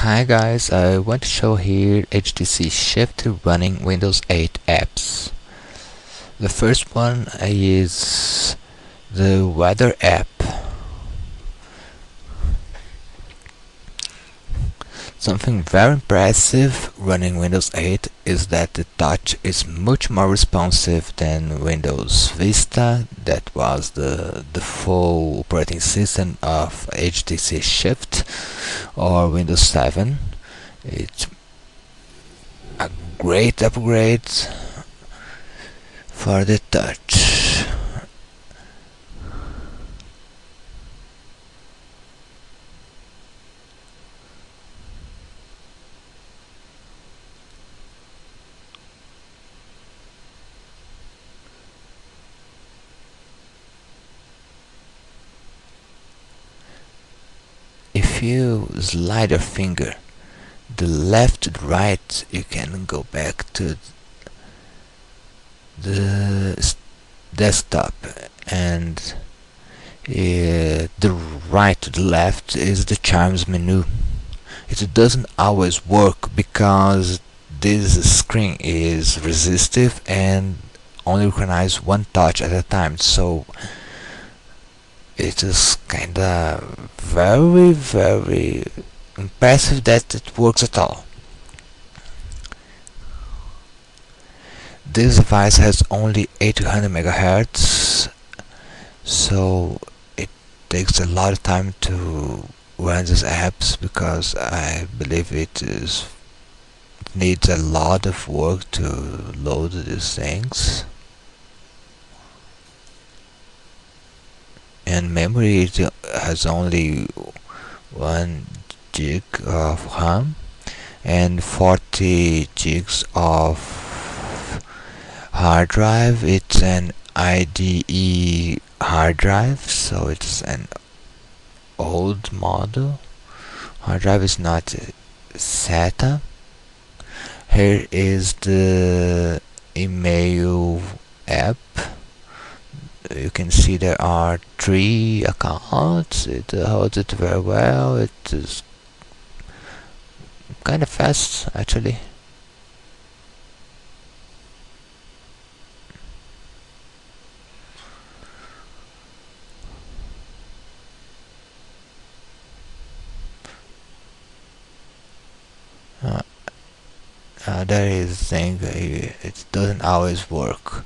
Hi guys, I want to show here HTC SHIFT running Windows 8 apps. The first one is the weather app. Something very impressive running Windows 8 is that the touch is much more responsive than Windows Vista, that was the full operating system of HTC SHIFT, or Windows 7. It's a great upgrade for the touch. If you slide your finger the left and right, you can go back to the desktop, and the right to the left is the charms menu. It doesn't always work because this screen is resistive and only recognizes one touch at a time, so it is kinda very impressive that it works at all. This device has only 800 MHz, so it takes a lot of time to run these apps because I believe it needs a lot of work to load these things. And memory, it has only 1 gig of RAM and 40 gigs of hard drive. It's an IDE hard drive, so it's an old model. Hard drive is not SATA. Here is the email app. You can see there are 3 accounts. It holds it very well. It is kind of fast actually. There is a thing, it doesn't always work.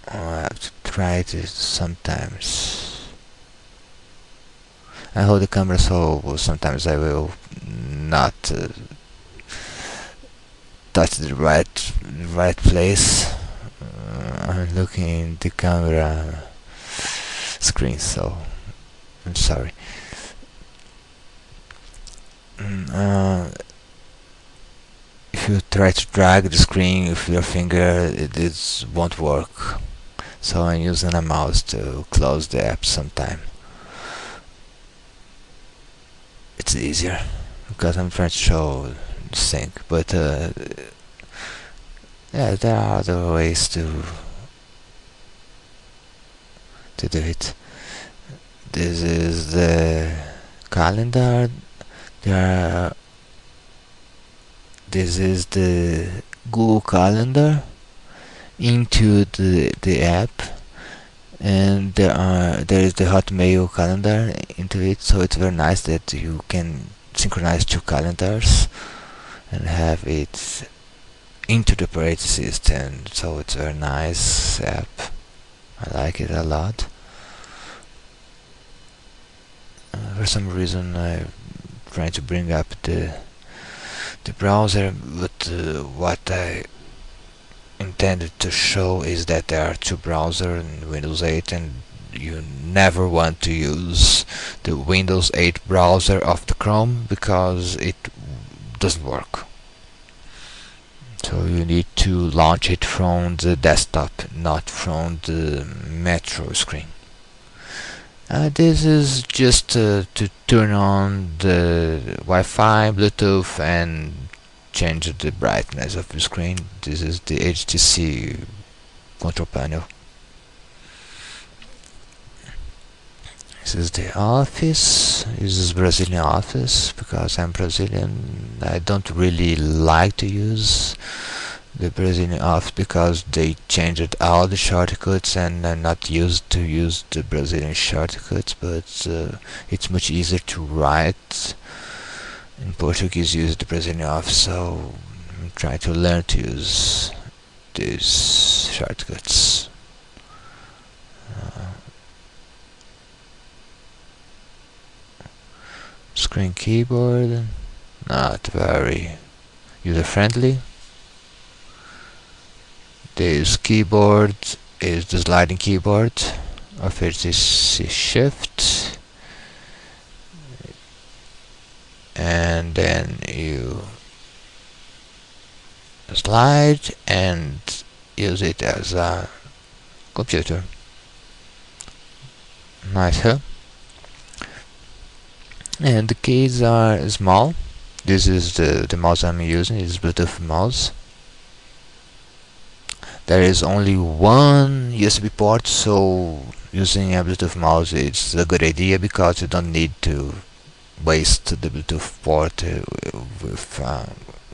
I have to try it sometimes. I hold the camera, so sometimes I will not touch the right place. I'm looking in the camera screen, so I'm sorry. If you try to drag the screen with your finger, it won't work. So I'm using a mouse to close the app sometime. It's easier because I'm trying to show this thing, but yeah, there are other ways to do it. This is the calendar. This is the Google Calendar into the app, and there is the Hotmail calendar into it, so it's very nice that you can synchronize 2 calendars and have it into the operating system, so it's a very nice app. I like it a lot. For some reason I'm trying to bring up the browser, but what I intended to show is that there are 2 browsers in Windows 8, and you never want to use the Windows 8 browser of the Chrome because it doesn't work. So you need to launch it from the desktop, not from the Metro screen. This is just to turn on the Wi-Fi, Bluetooth, and change the brightness of the screen. This is the HTC control panel. This is the office. This is Brazilian office. Because I'm Brazilian, I don't really like to use the Brazilian office because they changed all the shortcuts and I'm not used to use the Brazilian shortcuts, but it's much easier to write in Portuguese, use the Brazilian office, so I'm trying to learn to use these shortcuts. Screen keyboard, not very user-friendly. This keyboard is the sliding keyboard of HTC SHIFT, and then you slide and use it as a computer. Nice, huh? And the keys are small. This is the mouse I'm using. It's Bluetooth mouse. There is only one USB port, so using a Bluetooth mouse is a good idea because you don't need to waste the Bluetooth port with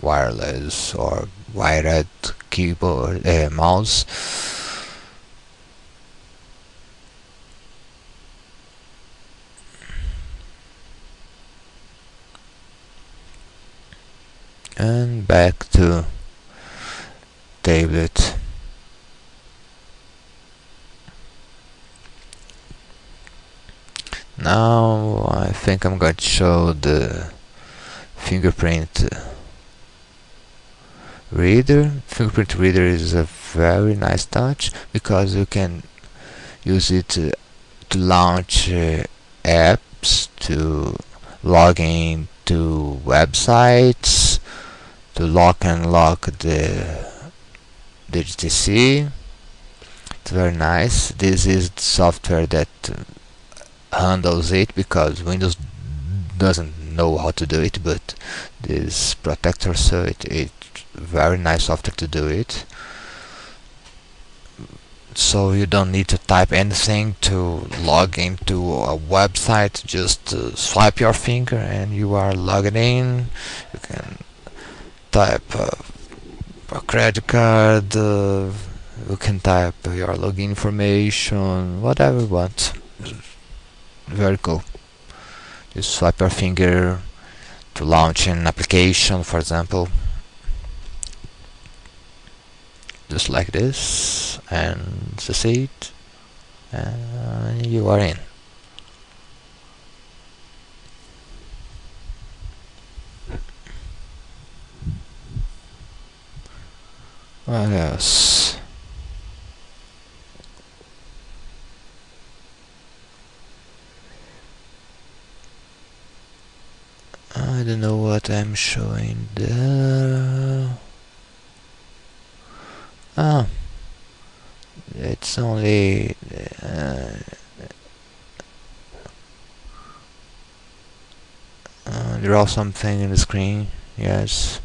wireless or wired keyboard mouse. And back to tablet. Now I think I'm going to show the Fingerprint Reader. Fingerprint Reader is a very nice touch because you can use it to launch apps, to log in to websites, to lock and unlock the HTC. It's very nice. This is the software that handles it because Windows doesn't know how to do it, but this protector, so it's very nice software to do it. So you don't need to type anything to log into a website, just swipe your finger and you are logged in. You can type a credit card, you can type your login information, whatever you want. Very cool. You swipe your finger to launch an application, for example, just like this, and succeed, and you are in. What else? I don't know what I'm showing there. Ah, it's only draw something in the screen. Yes,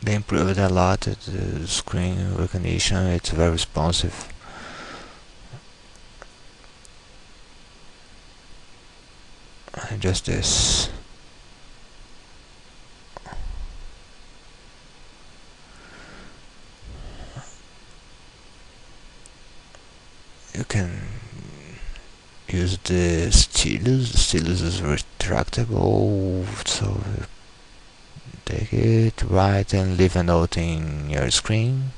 they improved a lot at the screen recognition. It's very responsive. Just this. You can use the stylus. The stylus is retractable, so take it, write and leave a note in your screen.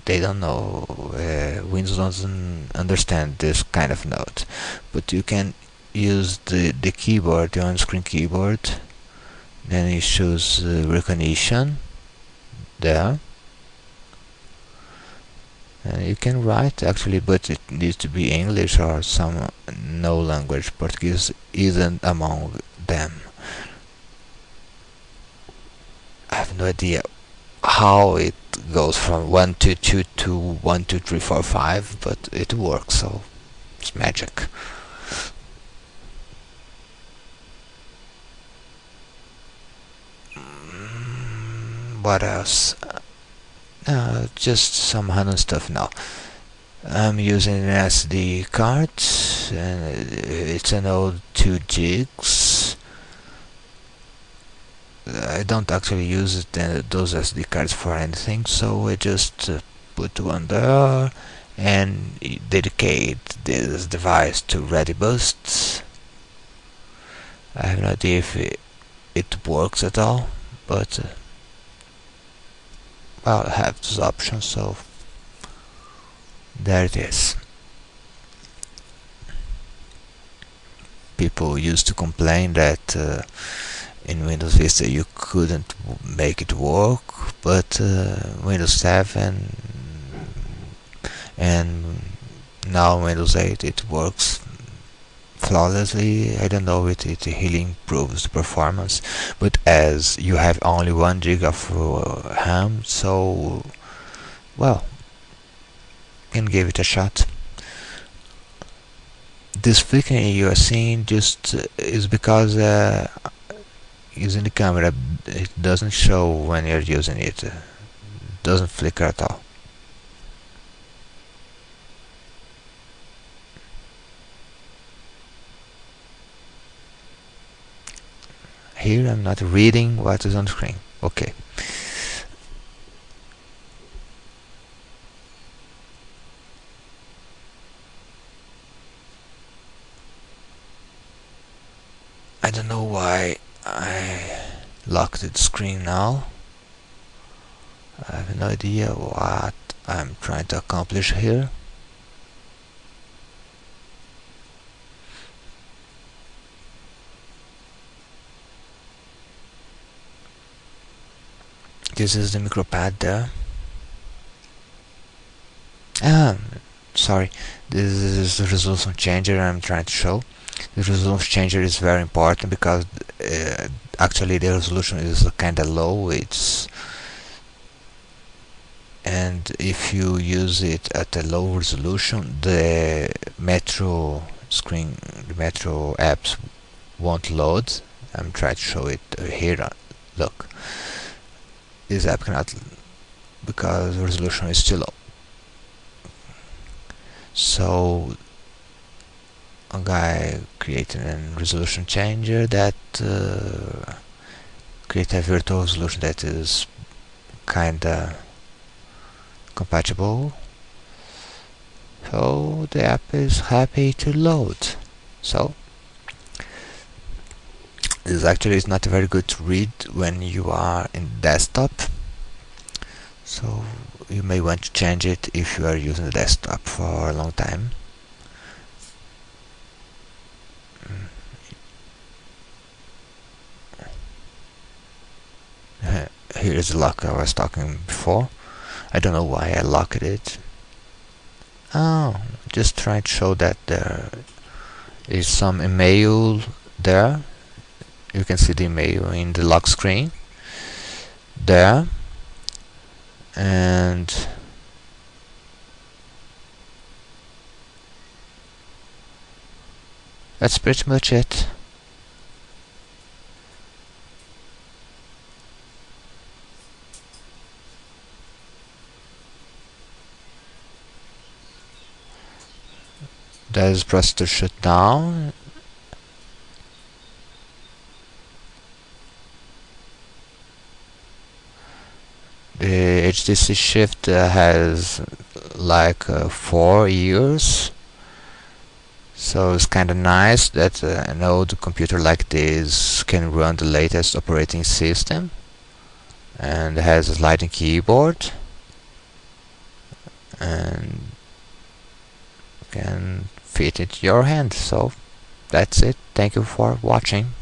They don't know, Windows doesn't understand this kind of note, but you can use the keyboard, the on-screen keyboard, then it shows recognition there, and you can write actually, but it needs to be English or some no language. Portuguese isn't among them. I have no idea how it goes from 1 to 2 to 1 2 3 4 5, but it works, so it's magic. what else? Just some random stuff now. I'm using an SD card, and it's an old 2 gigs. I don't actually use those SD cards for anything, so I just put one there and dedicate this device to ready boosts. I have no idea if it works at all, but well, I have this option, so there it is. People used to complain that in Windows Vista you couldn't make it work, but Windows 7 and now Windows 8 it works flawlessly. I don't know if it really improves the performance, but as you have only 1 gig of RAM, so well, you can give it a shot. This flickering you are seeing just is because using the camera it doesn't show when you're using it. It doesn't flicker at all. Here I'm not reading what is on screen. Okay. I don't know why I locked the screen now. I have no idea what I'm trying to accomplish here. This is the micropad there. Sorry, this is the resolution changer I'm trying to show. The resolution changer is very important because actually the resolution is kinda low. And if you use it at a low resolution, the Metro screen, the Metro apps won't load. I'm trying to show it here. Look, this app cannot because the resolution is too low. So a guy created a resolution changer that create a virtual resolution that is kinda compatible, so the app is happy to load. So this actually is not very good to read when you are in desktop, so you may want to change it if you are using the desktop for a long time. Here is the lock I was talking before. I don't know why I locked it. Oh, just trying to show that there is some email there. You can see the email in the lock screen there, and that's pretty much it. There's processor shut down. The HTC SHIFT has like 4 years, so it's kinda nice that an old computer like this can run the latest operating system, and has a sliding keyboard and can fit into your hand. So that's it. Thank you for watching.